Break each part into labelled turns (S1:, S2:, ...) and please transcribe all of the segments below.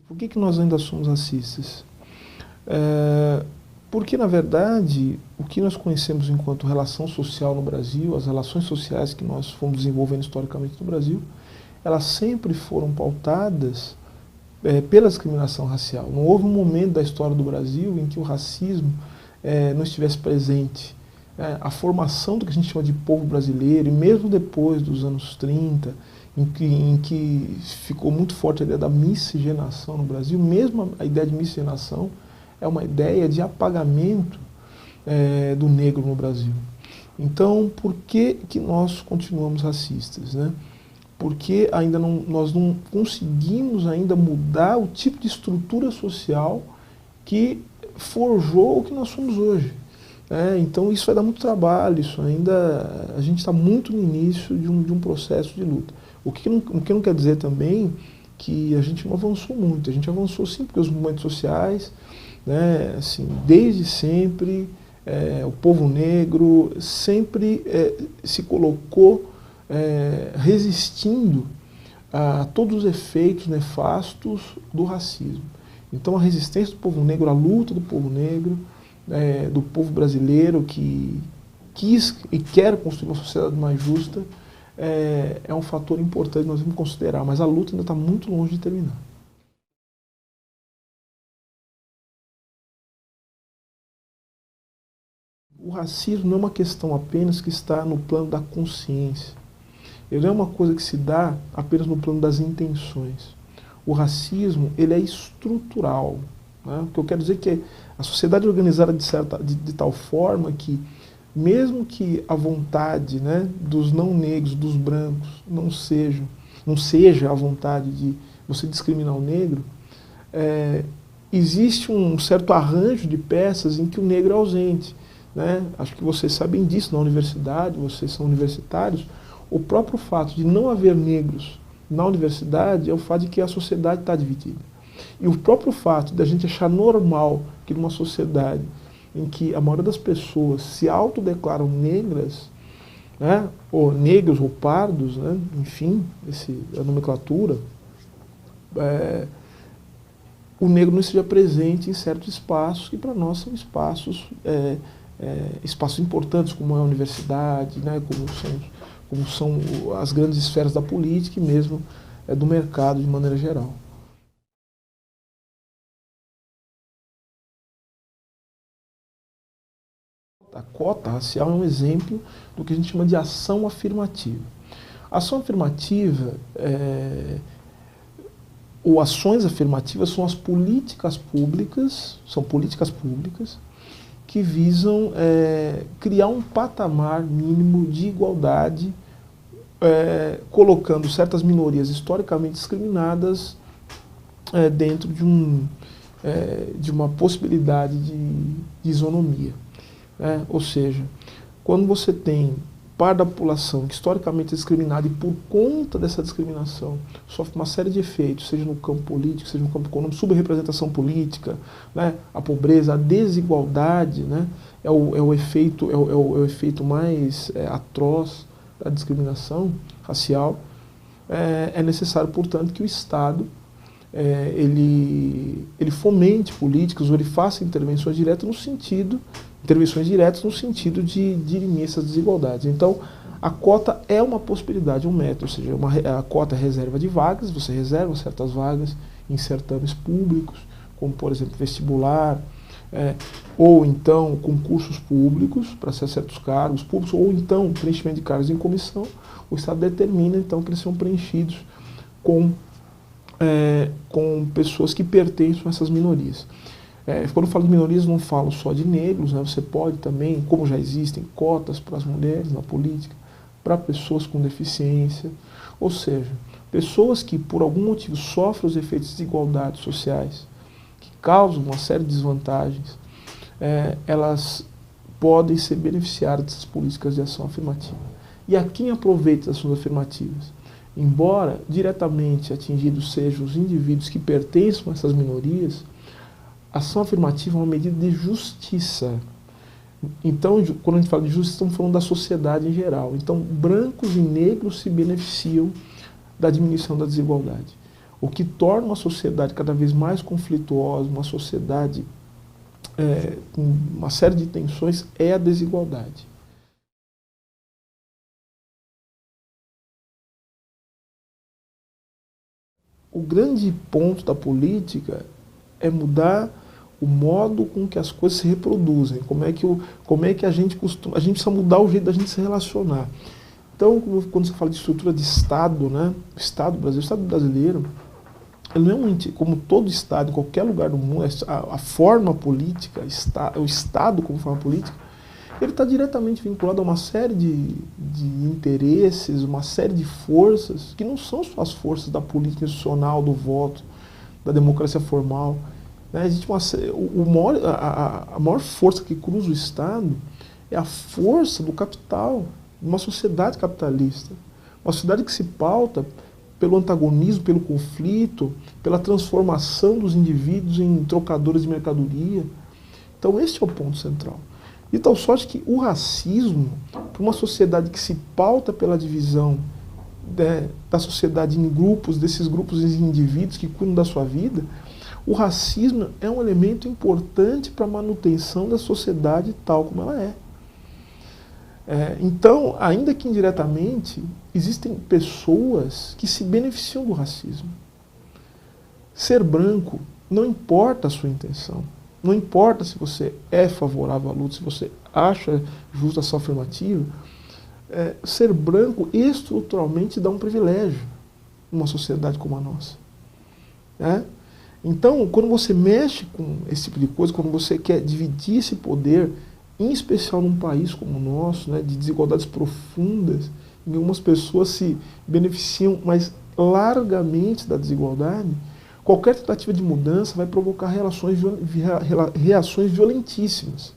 S1: Por que nós ainda somos racistas? Porque, na verdade, o que nós conhecemos enquanto relação social no Brasil, as relações sociais que nós fomos desenvolvendo historicamente no Brasil, elas sempre foram pautadas pela discriminação racial. Não houve um momento da história do Brasil em que o racismo não estivesse presente. A formação do que a gente chama de povo brasileiro, e mesmo depois dos anos 30, em que ficou muito forte a ideia da miscigenação no Brasil, mesmo a ideia de miscigenação é uma ideia de apagamento do negro no Brasil. Então, por que nós continuamos racistas, né? Porque ainda nós não conseguimos ainda mudar o tipo de estrutura social que forjou o que nós somos hoje. Então isso vai dar muito trabalho, a gente está muito no início de um processo de luta. O que não quer dizer também que a gente não avançou muito. A gente avançou sim, porque os movimentos sociais, né, assim, desde sempre, o povo negro sempre se colocou resistindo a todos os efeitos nefastos do racismo. Então a resistência do povo negro, a luta do povo negro, do povo brasileiro que quis e quer construir uma sociedade mais justa, é um fator importante que nós vamos considerar, mas a luta ainda está muito longe de terminar. O racismo não é uma questão apenas que está no plano da consciência. Ele não é uma coisa que se dá apenas no plano das intenções. O racismo, ele é estrutural. Né? O que eu quero dizer é que a sociedade é organizada de tal forma que, mesmo que a vontade, né, dos não negros, dos brancos, não seja a vontade de você discriminar o negro, existe um certo arranjo de peças em que o negro é ausente. Né? Acho que vocês sabem disso na universidade, vocês são universitários. O próprio fato de não haver negros na universidade é o fato de que a sociedade está dividida. E o próprio fato de a gente achar normal que numa sociedade em que a maioria das pessoas se autodeclaram negras, né, ou negros ou pardos, né, enfim, a nomenclatura, o negro não esteja presente em certos espaços que para nós são espaços importantes, como é a universidade, né, como são as grandes esferas da política e mesmo do mercado de maneira geral. A cota racial é um exemplo do que a gente chama de ação afirmativa. A ação afirmativa, ou ações afirmativas, são políticas públicas que visam criar um patamar mínimo de igualdade, colocando certas minorias historicamente discriminadas dentro de uma possibilidade de isonomia. Ou seja, quando você tem parte da população que historicamente é discriminada e por conta dessa discriminação sofre uma série de efeitos, seja no campo político, seja no campo econômico, subrepresentação política, né, a pobreza, a desigualdade, né, é o efeito mais atroz da discriminação racial. É necessário, portanto, que o Estado ele fomente políticas, ou ele faça intervenções diretas no sentido de dirimir essas desigualdades. Então, a cota é uma possibilidade, um método, ou seja, a cota é reserva de vagas, você reserva certas vagas em certames públicos, como, por exemplo, vestibular, ou então concursos públicos para ser certos cargos públicos, ou então preenchimento de cargos em comissão. O Estado determina, então, que eles são preenchidos com pessoas que pertencem a essas minorias. Quando eu falo de minorias, não falo só de negros, né? Você pode também, como já existem cotas para as mulheres na política, para pessoas com deficiência, ou seja, pessoas que por algum motivo sofrem os efeitos de desigualdades sociais, que causam uma série de desvantagens, elas podem ser beneficiadas dessas políticas de ação afirmativa. E a quem aproveita as ações afirmativas? Embora diretamente atingidos sejam os indivíduos que pertencem a essas minorias, a ação afirmativa é uma medida de justiça. Então, quando a gente fala de justiça, estamos falando da sociedade em geral. Então, brancos e negros se beneficiam da diminuição da desigualdade. O que torna uma sociedade cada vez mais conflituosa, uma sociedade com uma série de tensões, é a desigualdade. O grande ponto da política é mudar o modo com que as coisas se reproduzem, como é que a gente costuma, a gente precisa mudar o jeito da gente se relacionar. Então, quando você fala de estrutura de Estado, né, o Estado brasileiro, ele não é como todo Estado, em qualquer lugar do mundo, a forma política, o Estado como forma política, ele está diretamente vinculado a uma série de interesses, uma série de forças, que não são só as forças da política institucional, do voto, da democracia formal. Né? Existe a maior força que cruza o Estado é a força do capital, de uma sociedade capitalista. Uma sociedade que se pauta pelo antagonismo, pelo conflito, pela transformação dos indivíduos em trocadores de mercadoria. Então esse é o ponto central. De tal sorte que o racismo, para uma sociedade que se pauta pela divisão da sociedade em grupos, desses grupos de indivíduos que cuidam da sua vida, o racismo é um elemento importante para a manutenção da sociedade tal como ela é. Então, ainda que indiretamente, existem pessoas que se beneficiam do racismo. Ser branco, não importa a sua intenção. Não importa se você é favorável à luta, se você acha justa a sua afirmativa, ser branco estruturalmente dá um privilégio numa sociedade como a nossa. Então, quando você mexe com esse tipo de coisa, quando você quer dividir esse poder, em especial num país como o nosso, de desigualdades profundas, em que algumas pessoas se beneficiam mais largamente da desigualdade, qualquer tentativa de mudança vai provocar reações violentíssimas.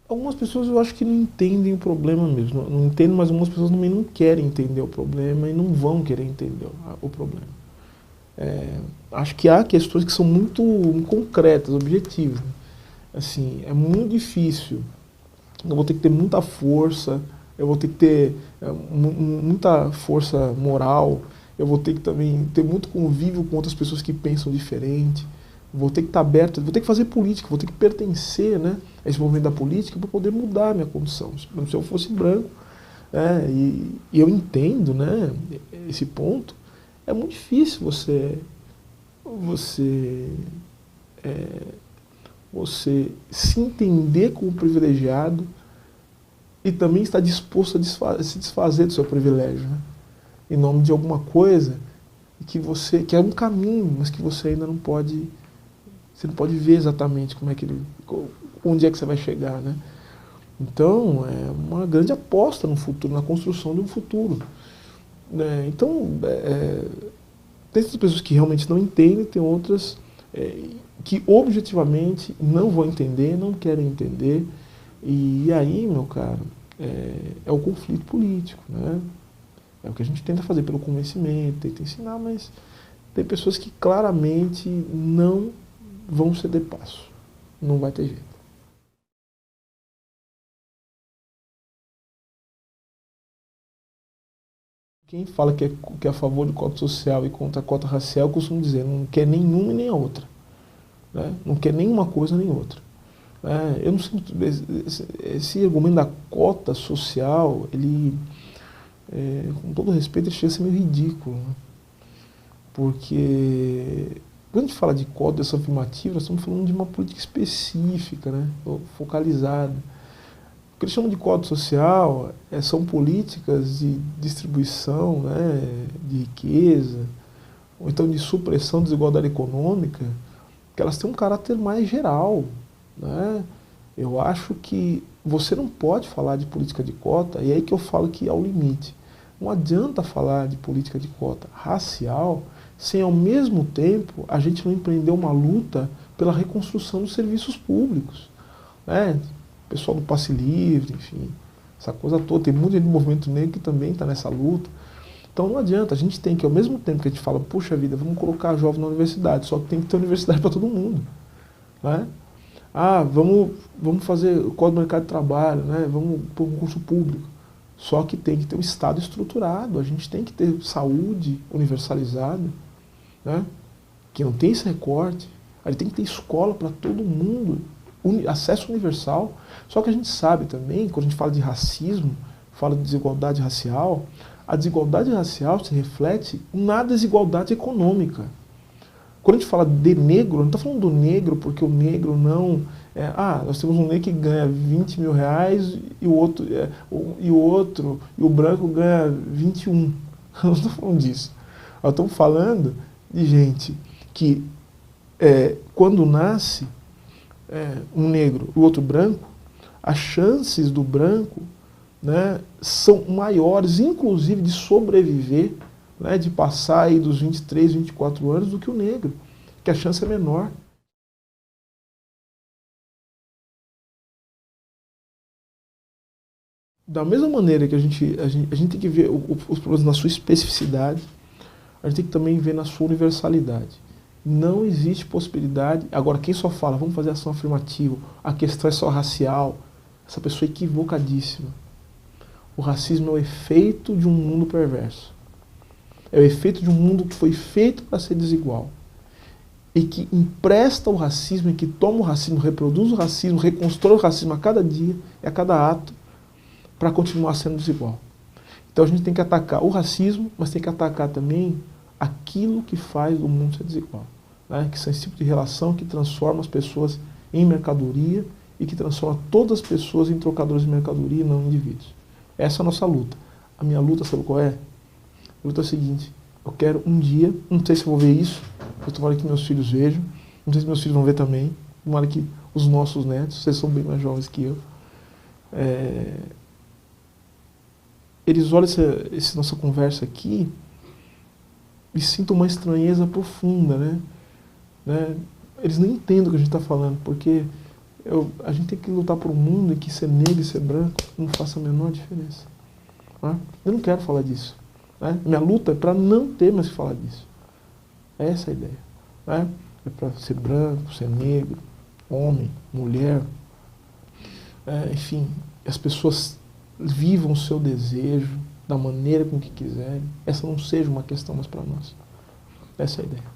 S1: Algumas pessoas eu acho que não entendem o problema mesmo. Não entendem, mas algumas pessoas também não querem entender o problema e não vão querer entender o problema. Acho que há questões que são muito concretas, objetivas. Assim, é muito difícil. Eu vou ter que ter muita força, eu vou ter que ter muita força moral, eu vou ter que também ter muito convívio com outras pessoas que pensam diferente, vou ter que estar aberto, vou ter que fazer política, vou ter que pertencer a esse movimento da política para poder mudar a minha condição. Se eu fosse branco, e eu entendo esse ponto, é muito difícil você se entender como privilegiado e também estar disposto a se desfazer do seu privilégio, em nome de alguma coisa que é um caminho, mas que você ainda não pode, você não pode ver exatamente onde é que você vai chegar, Então, é uma grande aposta no futuro, na construção de um futuro. Então, tem essas pessoas que realmente não entendem, tem outras que objetivamente não vão entender, não querem entender. E aí, meu caro, é o conflito político, É o que a gente tenta fazer pelo convencimento, tenta ensinar, mas tem pessoas que claramente não vão ceder passo. Não vai ter jeito. Quem fala que é a favor de cota social e contra a cota racial, costuma dizer, não quer nenhuma e nem a outra. Não quer nenhuma coisa nem outra. Eu não sei, esse argumento da cota social, ele, com todo respeito, ele chega a ser meio ridículo. Porque quando a gente fala de cota, dessa afirmativa, nós estamos falando de uma política específica, focalizada. O que eles chamam de cota social são políticas de distribuição de riqueza, ou então de supressão da desigualdade econômica, que elas têm um caráter mais geral. Eu acho que você não pode falar de política de cota, e é aí que eu falo que há o limite. Não adianta falar de política de cota racial sem, ao mesmo tempo, a gente não empreender uma luta pela reconstrução dos serviços públicos. O pessoal do passe livre, enfim, essa coisa toda. Tem muita gente do movimento negro que também está nessa luta. Então não adianta, a gente tem que, ao mesmo tempo que a gente fala, puxa vida, vamos colocar jovem na universidade, só que tem que ter universidade para todo mundo. Vamos fazer o Código do Mercado de Trabalho, vamos pôr um concurso público. Só que tem que ter um Estado estruturado, a gente tem que ter saúde universalizada, né? Que não tem esse recorte, a gente tem que ter escola para todo mundo, acesso universal. Só que a gente sabe também, quando a gente fala de racismo, fala de desigualdade racial, a desigualdade racial se reflete na desigualdade econômica. Quando a gente fala de negro, não está falando do negro porque o negro não... nós temos um negro que ganha 20 mil reais e o branco ganha 21. Não estou falando disso. Nós estamos falando de gente que, quando nasce um negro e o outro branco, as chances do branco, né, são maiores, inclusive de sobreviver, né, de passar aí dos 23, 24 anos do que o negro, que a chance é menor. Da mesma maneira que a gente tem que ver os problemas na sua especificidade, a gente tem que também ver na sua universalidade. Não existe possibilidade... Agora, quem só fala, vamos fazer ação afirmativa, a questão é só racial, essa pessoa é equivocadíssima. O racismo é o efeito de um mundo perverso. É o efeito de um mundo que foi feito para ser desigual. E que empresta o racismo, e que toma o racismo, reproduz o racismo, reconstrói o racismo a cada dia e a cada ato para continuar sendo desigual. Então a gente tem que atacar o racismo, mas tem que atacar também aquilo que faz o mundo ser desigual, né? Que são esse tipo de relação que transforma as pessoas em mercadoria e que transforma todas as pessoas em trocadores de mercadoria e não em indivíduos. Essa é a nossa luta. A minha luta, sabe qual é? A luta é a seguinte: eu quero um dia, não sei se eu vou ver isso, eu tomara que meus filhos vejam, não sei se meus filhos vão ver também, tomara que os nossos netos, vocês são bem mais jovens que eu, eles olham essa nossa conversa aqui e sintam uma estranheza profunda, né? Eles nem entendem o que a gente está falando, porque a gente tem que lutar por um mundo em que ser negro e ser branco não faça a menor diferença. Né? Eu não quero falar disso. Né? Minha luta é para não ter mais que falar disso. Essa é a ideia. Né? É para ser branco, ser negro, homem, mulher. Enfim, as pessoas vivam o seu desejo da maneira com que quiserem. Essa não seja uma questão mais para nós. Essa é a ideia.